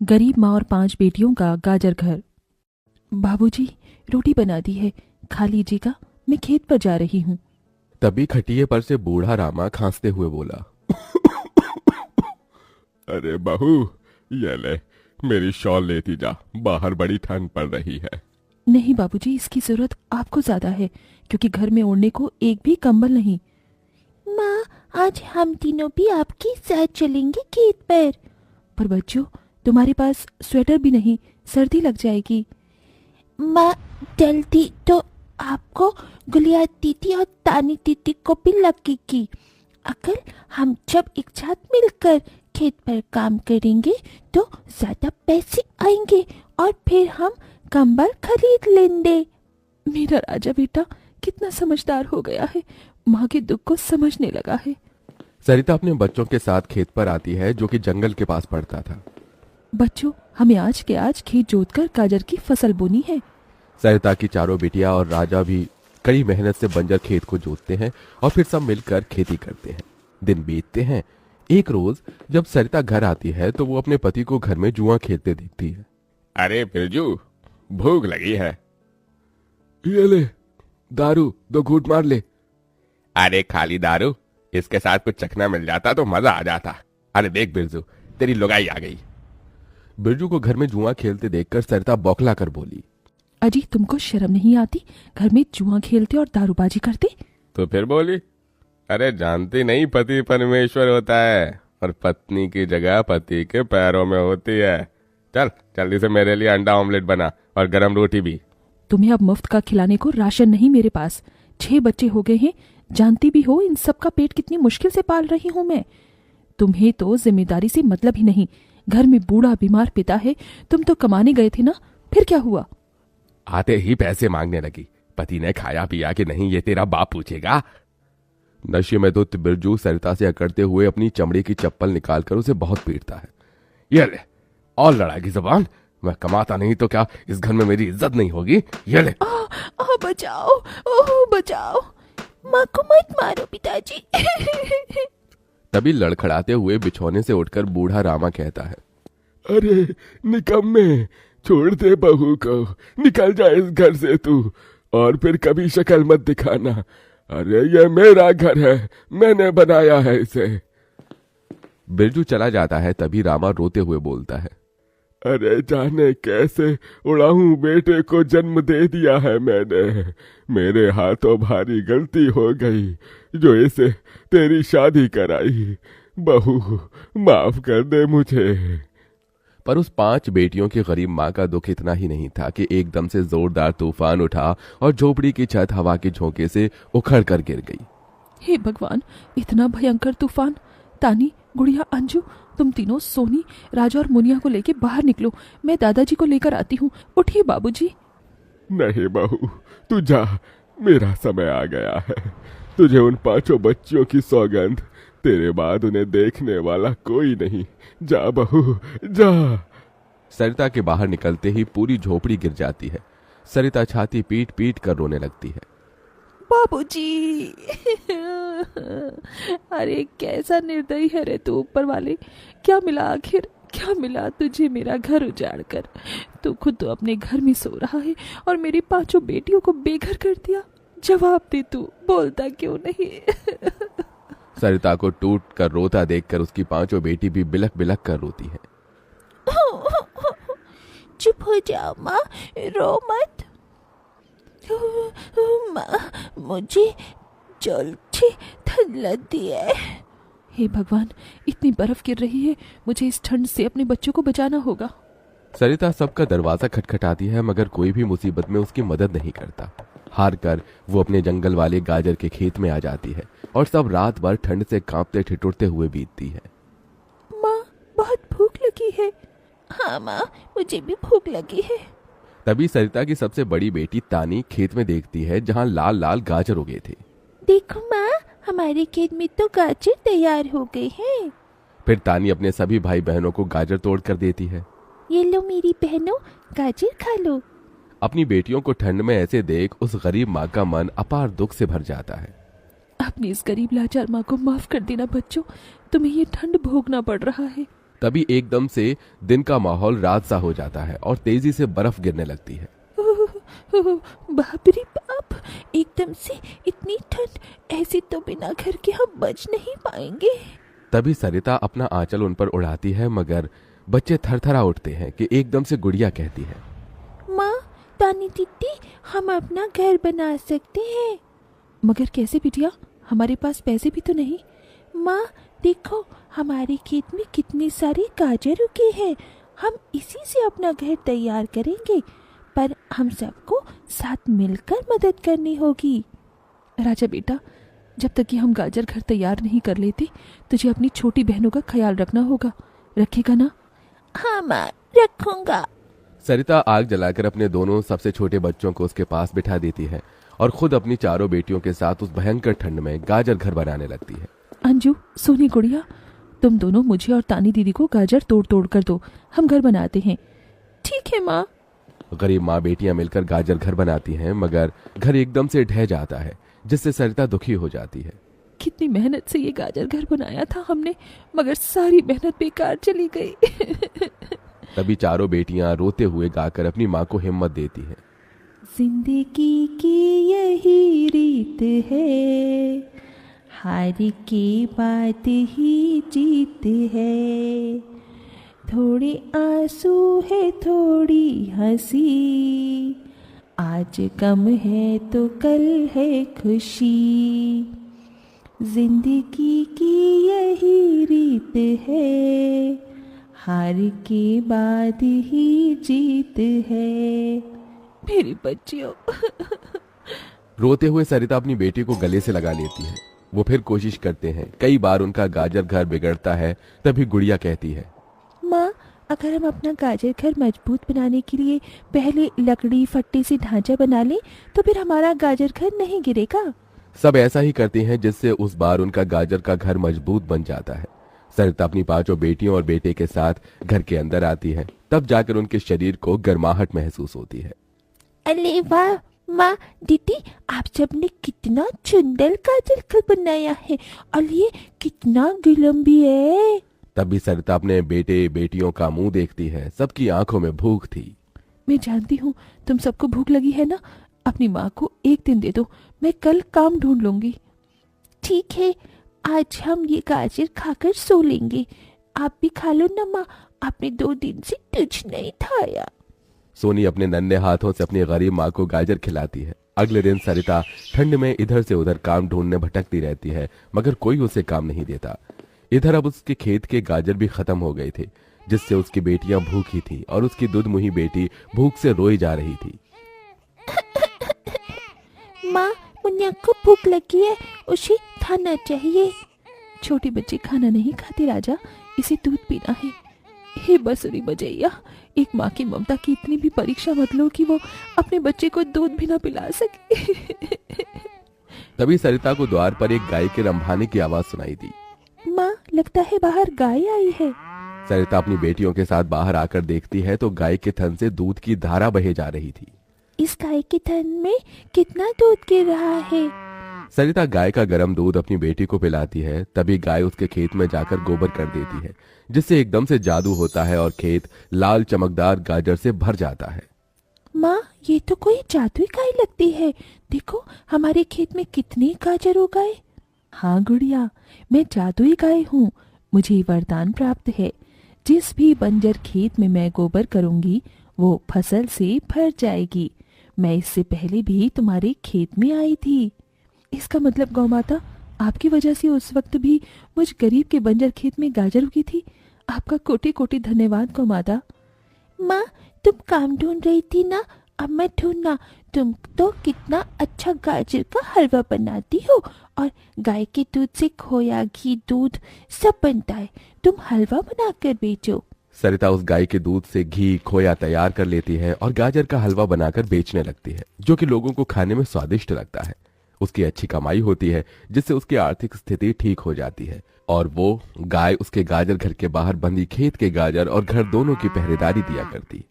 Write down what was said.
गरीब माँ और 5 बेटियों का गाजर घर। बाबूजी, रोटी बना दी है, खा लीजिएगा, मैं खेत पर जा रही हूँ। तभी खटिये पर से बूढ़ा रामा खांसते हुए बोला, अरे बहू, ये ले, मेरी शॉल लेती जा, बाहर बड़ी ठंड पड़ रही है। नहीं बाबूजी, इसकी जरूरत आपको ज्यादा है, क्योंकि घर में ओढ़ने को एक भी कंबल नहीं। माँ, आज हम तीनों भी आपके साथ चलेंगे खेत पर बच्चों, तुम्हारे पास स्वेटर भी नहीं, सर्दी लग जाएगी। माँ, जल्दी तो आपको, गुलिया दीदी और तानी दीदी को भी लगेगी। अगर हम जब एक साथ मिलकर खेत पर काम करेंगे तो ज्यादा पैसे आएंगे और फिर हम कंबल खरीद लेंगे। मेरा राजा बेटा कितना समझदार हो गया है, माँ के दुख को समझने लगा है। सरिता अपने बच्चों के साथ खेत पर आती है, जो कि जंगल के पास पड़ता था। बच्चों, हमें आज के आज खेत जोतकर गाजर की फसल बोनी है। सरिता की चारों बेटियां और राजा भी कड़ी मेहनत से बंजर खेत को जोतते हैं और फिर सब मिलकर खेती करते हैं। दिन बीतते हैं। एक रोज जब सरिता घर आती है तो वो अपने पति को घर में जुआ खेलते देखती है। अरे बिरजू, भूख लगी है। ये ले, दारू 2 घूंट मार ले। अरे खाली दारू, इसके साथ कुछ चखना मिल जाता तो मजा आ जाता। अरे देख बिरजू, तेरी लुगाई आ गई। बिरजू को घर में जुआ खेलते देखकर सरिता बौखला कर बोली, अजी, तुमको शर्म नहीं आती? घर में जुआ खेलते और दारूबाजी करते। तो फिर बोली, अरे जानती नहीं, पति परमेश्वर होता है और पत्नी की जगह पति के पैरों में होती है। चल जल्दी से मेरे लिए अंडा ऑमलेट बना और गरम रोटी भी। तुम्हें अब मुफ्त का खिलाने को राशन नहीं मेरे पास। 6 बच्चे हो गए हैं, जानती भी हो इन सब का पेट कितनी मुश्किल से पाल रही हूँ मैं। तुम्हें तो जिम्मेदारी से मतलब ही नहीं। घर में बूढ़ा बीमार पिता है, तुम तो कमाने गए थे ना, फिर क्या हुआ? आते ही पैसे मांगने लगी। पति ने खाया पिया कि नहीं ये तेरा बाप पूछेगा। नशे में धुत बिरजू सरिता से अकड़ते हुए अपनी चमड़े की चप्पल निकालकर उसे बहुत पीटता है। ये ले, और लड़ाई जबान। मैं कमाता नहीं तो क्या इस घर में मेरी इज्जत नहीं होगी? ये ले। बचाओ, ओह बचाओ, माँ को मत मारो पिताजी। तभी लड़खड़ाते हुए बिछौने से उठकर बूढ़ा रामा कहता है, अरे निकम्मे, छोड़ दे बहू को, निकल जा इस घर से तू, और फिर कभी शक्ल मत दिखाना। अरे ये मेरा घर है, मैंने बनाया है इसे। बिरजू चला जाता है। तभी रामा रोते हुए बोलता है, अरे जाने कैसे उड़ाऊं बेटे को जन्म दे दिया है मैंने। मेरे हाथों भारी गलती हो गई जो इसे तेरी शादी कराई। बहू माफ कर दे मुझे। पर उस 5 बेटियों की गरीब माँ का दुख इतना ही नहीं था कि एकदम से जोरदार तूफान उठा और झोपड़ी की छत हवा के झोंके से उखड़ कर गिर गई। हे भगवान, इतना भयंकर तूफान! तानी, गुड़िया, अंजू, तुम तीनों सोनी, राजा और मुनिया को लेके बाहर निकलो, मैं दादाजी को लेकर आती हूँ। उठिए बाबूजी। नहीं बहू, तू जा, मेरा समय आ गया है। तुझे उन 5 बच्चियों की सौगंध, तेरे बाद उन्हें देखने वाला कोई नहीं। जा बहू, जा। सरिता के बाहर निकलते ही पूरी झोपड़ी गिर जाती है। सरिता छाती पीट पीट कर रोने लगती है। बाबूजी। अरे कैसा निर्दयी है रे तू ऊपर वाले। क्या मिला आखिर, क्या मिला तुझे मेरा घर उजाड़ कर? तू खुद तो अपने घर में सो रहा है और मेरी 5 बेटियों को बेघर कर दिया। जवाब दे, तू बोलता क्यों नहीं? सरिता को टूट कर रोता देखकर उसकी 5 बेटी भी बिलख बिलख कर रोती है। चुप हो जाओ माँ, रो मत। माँ, मुझे जल्दी ठंड लगती है। हे भगवान, इतनी बर्फ गिर रही है, मुझे इस ठंड से अपने बच्चों को बचाना होगा। सरिता सबका दरवाजा खटखटाती है, मगर कोई भी मुसीबत में उसकी मदद नहीं करता। हार कर वो अपने जंगल वाले गाजर के खेत में आ जाती है और सब रात भर ठंड से कांपते ठिठुरते हुए बीतती है। माँ, बहुत भूख लगी है। हाँ माँ, मुझे भी भूख लगी है। तभी सरिता की सबसे बड़ी बेटी तानी खेत में देखती है जहाँ लाल लाल गाजर उगे थे। देखो माँ, हमारे खेत में तो गाजर तैयार हो गए हैं। फिर तानी अपने सभी भाई बहनों को गाजर तोड़ कर देती है। ये लो मेरी बहनों, गाजर खा लो। अपनी बेटियों को ठंड में ऐसे देख उस गरीब माँ का मन अपार दुख से भर जाता है। अपनी इस गरीब लाचार माँ को माफ कर देना बच्चों, तुम्हें ये ठंड भोगना पड़ रहा है। तभी एकदम से दिन का माहौल रात सा हो जाता है और तेजी से बर्फ गिरने लगती है। बाप रे बाप, एकदम से इतनी ठंड, ऐसी तो बिना घर के हम बच नहीं पाएंगे। तभी सरिता अपना आंचल उन पर उड़ाती है, मगर बच्चे थरथरा उठते हैं कि एकदम से गुड़िया कहती है, माँ, तानी दीदी, हम अपना घर बना सकते हैं। मगर कैसे बिटिया, हमारे पास पैसे भी तो नहीं। माँ देखो, हमारे खेत में कितने सारे गाजर उगे हैं, हम इसी से अपना घर तैयार करेंगे, पर हम सबको साथ मिलकर मदद करनी होगी। राजा बेटा, जब तक कि हम गाजर घर तैयार नहीं कर लेते, तुझे अपनी छोटी बहनों का ख्याल रखना होगा, रखेगा ना? हाँ माँ, रखूंगा। सरिता आग जलाकर अपने दोनों सबसे छोटे बच्चों को उसके पास बिठा देती है और खुद अपनी चारों बेटियों के साथ उस भयंकर ठंड में गाजर घर बनाने लगती है। अंजू, सोनी, गुड़िया, तुम दोनों मुझे और तानी दीदी को गाजर तोड़ तोड़ कर दो, हम घर बनाते हैं। ठीक है माँ। गरीब माँ बेटियां मिलकर गाजर घर बनाती हैं, मगर घर एकदम से ढह जाता है, जिससे सरिता दुखी हो जाती है। कितनी मेहनत से ये गाजर घर बनाया था हमने, मगर सारी मेहनत बेकार चली गई। तभी चारों बेटियां रोते हुए गाकर अपनी माँ को हिम्मत देती हैं। जिंदगी की यही रीत है, हार के बाद ही जीत है, थोड़ी आंसू है थोड़ी हंसी, आज गम है तो कल है खुशी, जिंदगी की यही रीत है, हार के बाद ही जीत है। मेरी बच्चियों। रोते हुए सरिता अपनी बेटी को गले से लगा लेती है। वो फिर कोशिश करते हैं, कई बार उनका गाजर घर बिगड़ता है। तभी गुड़िया कहती है, माँ, अगर हम अपना गाजर घर मजबूत बनाने के लिए पहले लकड़ी फट्टे से ढांचा बना लें, तो फिर हमारा गाजर घर नहीं गिरेगा। सब ऐसा ही करते हैं, जिससे उस बार उनका गाजर का घर मजबूत बन जाता है। सरिता अपनी पांचों बेटियों और बेटे के साथ घर के अंदर आती है। तब जाकर उनके शरीर को गर्माहट महसूस होती है। अरे वाह माँ, दीदी, आप सबने कितना सुंदर गाजर घर बनाया है, और ये कितना गुलाम भी है। तभी सरिता अपने बेटे बेटियों का मुंह देखती है। सबकी आंखों में भूख थी। मैं जानती हूँ तुम सबको भूख लगी है ना, अपनी माँ को एक दिन दे दो, मैं कल काम ढूंढ लूंगी। ठीक है, आज हम ये गाजर खाकर सो लेंगे। आप भी खा लो ना माँ, आपने 2 दिन से कुछ नहीं खाया। सोनी अपने नन्हे हाथों से अपनी गरीब माँ को गाजर खिलाती है। अगले दिन सरिता ठंड में इधर से उधर काम ढूंढने भटकती रहती है, मगर कोई उसे काम नहीं देता। इधर अब उसके खेत के गाजर भी खत्म हो गए थे, जिससे उसकी बेटियां भूखी थी और उसकी दूध मुही बेटी भूख से रोई जा रही थी। माँ, मुन्ना को भूख लगी है, उसे खाना चाहिए। छोटे बच्चे खाना नहीं खाते राजा, इसे दूध पीना है। हे बसुरी बजैया, एक माँ की ममता की इतनी भी परीक्षा मत लो कि वो अपने बच्चे को दूध भी ना पिला सके। तभी सरिता को द्वार पर एक गाय के रंभाने की आवाज सुनाई दी। माँ, लगता है बाहर गाय आई है। सरिता अपनी बेटियों के साथ बाहर आकर देखती है तो गाय के थन से दूध की धारा बहे जा रही थी। इस गाय के थन में कितना दूध गिर रहा है। सरिता गाय का गर्म दूध अपनी बेटी को पिलाती है। तभी गाय उसके खेत में जाकर गोबर कर देती है, जिससे एकदम से जादू होता है और खेत लाल चमकदार गाजर से भर जाता है। माँ, ये तो कोई जादुई गाय लगती है। देखो, हमारे खेत में कितने गाजर उगाए। हाँ गुड़िया, मैं जादुई गाय हूँ। मुझे वरदान प्राप्त है, जिस भी बंजर खेत में मैं गोबर करूंगी वो फसल से भर जाएगी। मैं इससे पहले भी तुम्हारे खेत में आई थी। इसका मतलब गौ माता, आपकी वजह से उस वक्त भी मुझ गरीब के बंजर खेत में गाजर उगी थी। आपका कोटि कोटि धन्यवाद गौ माता। माँ, तुम काम ढूंढ रही थी ना, अब मैं ढूंढना। तुम तो कितना अच्छा गाजर का हलवा बनाती हो, और गाय के दूध से खोया, घी, दूध सब बनता है। तुम हलवा बनाकर बेचो। सरिता उस गाय के दूध से घी खोया तैयार कर लेती है और गाजर का हलवा बनाकर बेचने लगती है, जो कि लोगों को खाने में स्वादिष्ट लगता है। उसकी अच्छी कमाई होती है, जिससे उसकी आर्थिक स्थिति ठीक हो जाती है और वो गाय उसके गाजर घर के बाहर बंधी खेत के गाजर और घर दोनों की पहरेदारी दिया करती।